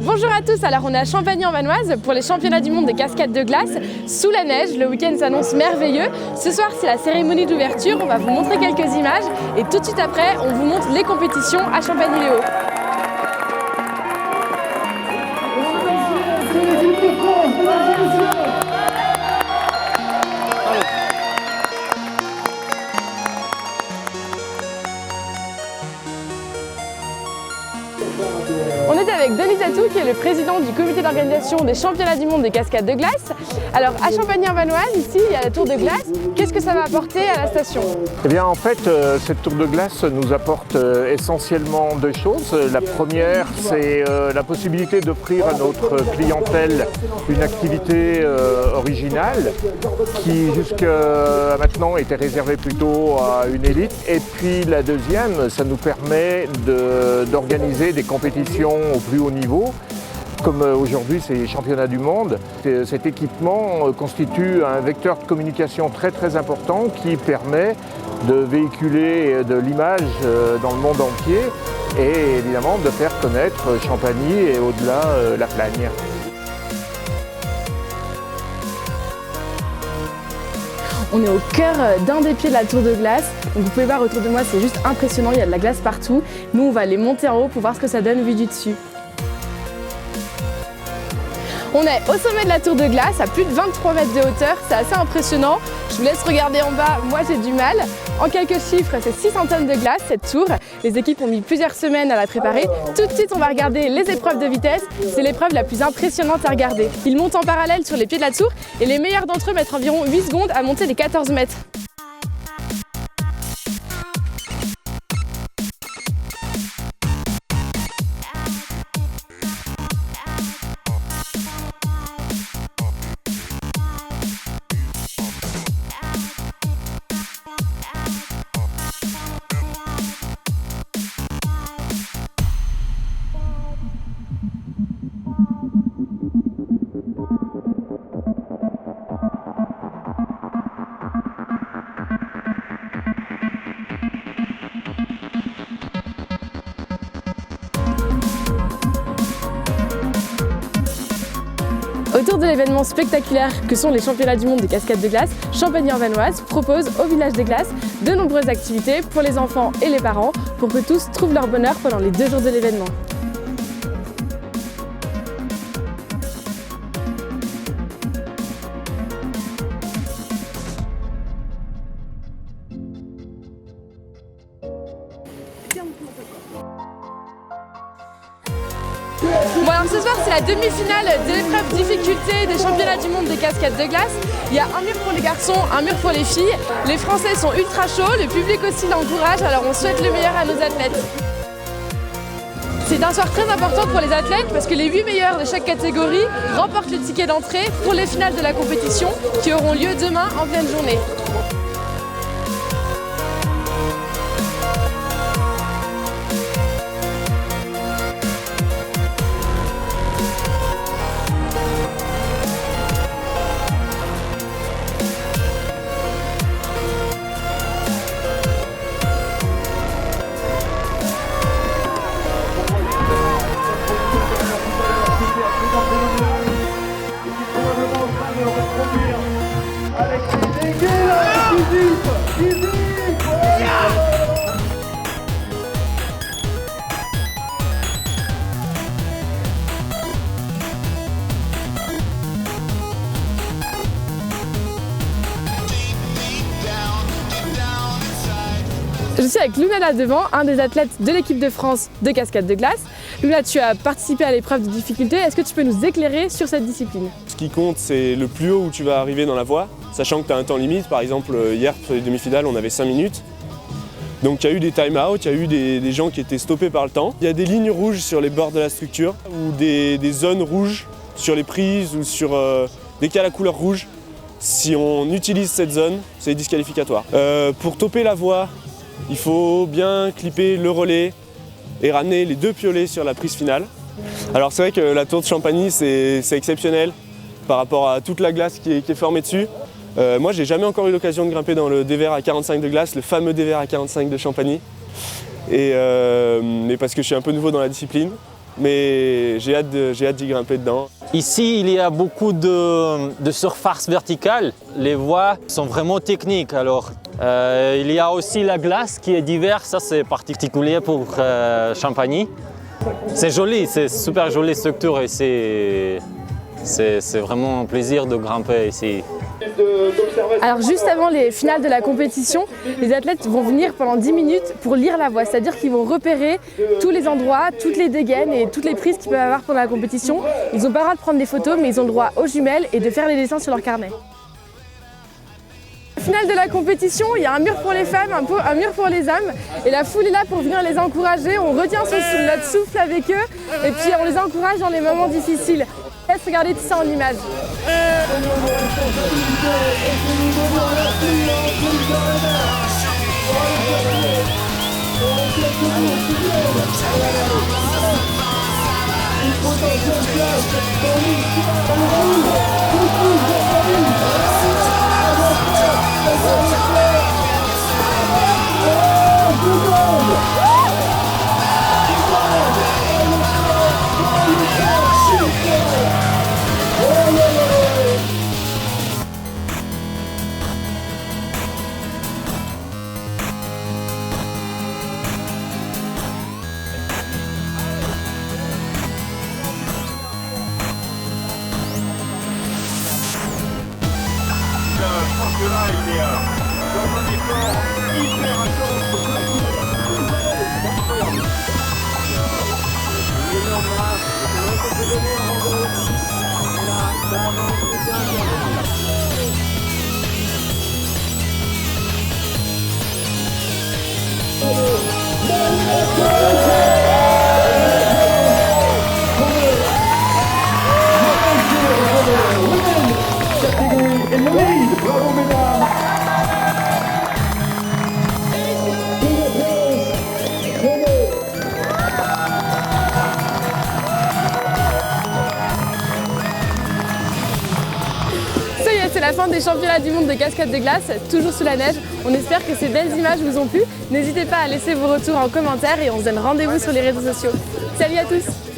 Bonjour à tous, alors on est à Champagny-en-Vanoise pour les championnats du monde des cascades de glace sous la neige. Le week-end s'annonce merveilleux. Ce soir c'est la cérémonie d'ouverture, on va vous montrer quelques images et tout de suite après on vous montre les compétitions à Champagny-le-Haut. On est avec Denis Tatou qui est le président du comité d'organisation des championnats du monde des cascades de glace. Alors à Champagny-en-Vanoise, ici il y a la tour de glace. Qu'est-ce que ça va apporter à la station? Eh bien en fait cette tour de glace nous apporte essentiellement deux choses. La première c'est la possibilité d'offrir à notre clientèle une activité originale qui jusqu'à maintenant était réservée plutôt à une élite. Et puis la deuxième, ça nous permet d'organiser des compétitions au plus haut niveau. Comme aujourd'hui c'est les championnats du monde, cet équipement constitue un vecteur de communication très important qui permet de véhiculer de l'image dans le monde entier et évidemment de faire connaître Champagny et au-delà la Plagne. On est au cœur d'un des pieds de la tour de glace. Donc vous pouvez voir autour de moi, c'est juste impressionnant, il y a de la glace partout. Nous on va aller monter en haut pour voir ce que ça donne vu du dessus. On est au sommet de la tour de glace, à plus de 23 mètres de hauteur, c'est assez impressionnant. Je vous laisse regarder en bas, moi j'ai du mal. En quelques chiffres, c'est 600 tonnes de glace cette tour. Les équipes ont mis plusieurs semaines à la préparer. Tout de suite, on va regarder les épreuves de vitesse. C'est l'épreuve la plus impressionnante à regarder. Ils montent en parallèle sur les pieds de la tour et les meilleurs d'entre eux mettent environ 8 secondes à monter les 14 mètres. Autour de l'événement spectaculaire que sont les championnats du monde des cascades de glace, Champagny-en-Vanoise propose au village des glaces de nombreuses activités pour les enfants et les parents pour que tous trouvent leur bonheur pendant les 2 jours de l'événement. Bon alors ce soir c'est la demi-finale de l'épreuve difficulté des championnats du monde des cascades de glace. Il y a un mur pour les garçons, un mur pour les filles. Les Français sont ultra chauds, le public aussi l'encourage, alors on souhaite le meilleur à nos athlètes. C'est un soir très important pour les athlètes parce que les 8 meilleurs de chaque catégorie remportent le ticket d'entrée pour les finales de la compétition qui auront lieu demain en pleine journée. Je suis avec Luna là devant, un des athlètes de l'équipe de France de cascade de glace. Luna, tu as participé à l'épreuve de difficulté. Est-ce que tu peux nous éclairer sur cette discipline? Ce qui compte, c'est le plus haut où tu vas arriver dans la voie, sachant que tu as un temps limite. Par exemple, hier, sur les demi-finales, on avait 5 minutes. Donc il y a eu des time-out, il y a eu des gens qui étaient stoppés par le temps. Il y a des lignes rouges sur les bords de la structure ou des zones rouges sur les prises ou sur dès qu'il y a la couleur rouge. Si on utilise cette zone, c'est disqualificatoire. Pour topper la voie, il faut bien clipper le relais et ramener les 2 piolets sur la prise finale. Alors c'est vrai que la tour de Champagny, c'est exceptionnel par rapport à toute la glace qui est formée dessus. Moi, j'ai jamais encore eu l'occasion de grimper dans le dévers à 45 de glace, le fameux dévers à 45 de Champagny. mais parce que je suis un peu nouveau dans la discipline. Mais j'ai hâte d'y grimper dedans. Ici, il y a beaucoup de surfaces verticales. Les voies sont vraiment techniques. Alors, il y a aussi la glace qui est diverse. Ça, c'est particulier pour Champagny. C'est joli, c'est super jolie structure et c'est vraiment un plaisir de grimper ici. Alors juste avant les finales de la compétition, les athlètes vont venir pendant 10 minutes pour lire la voie, c'est-à-dire qu'ils vont repérer tous les endroits, toutes les dégaines et toutes les prises qu'ils peuvent avoir pendant la compétition. Ils n'ont pas le droit de prendre des photos, mais ils ont le droit aux jumelles et de faire les dessins sur leur carnet. Au final de la compétition, il y a un mur pour les femmes, un mur pour les hommes, et la foule est là pour venir les encourager. On retient notre souffle avec eux, et puis on les encourage dans les moments difficiles. Laisse regarder tout ça en images. Là, il est dans un effort hyper intense. Bravo mesdames. Ça y est, c'est la fin des championnats du monde de cascade de glace, toujours sous la neige. On espère que ces belles images vous ont plu. N'hésitez pas à laisser vos retours en commentaire et on se donne rendez-vous sur les réseaux sociaux. Salut à tous!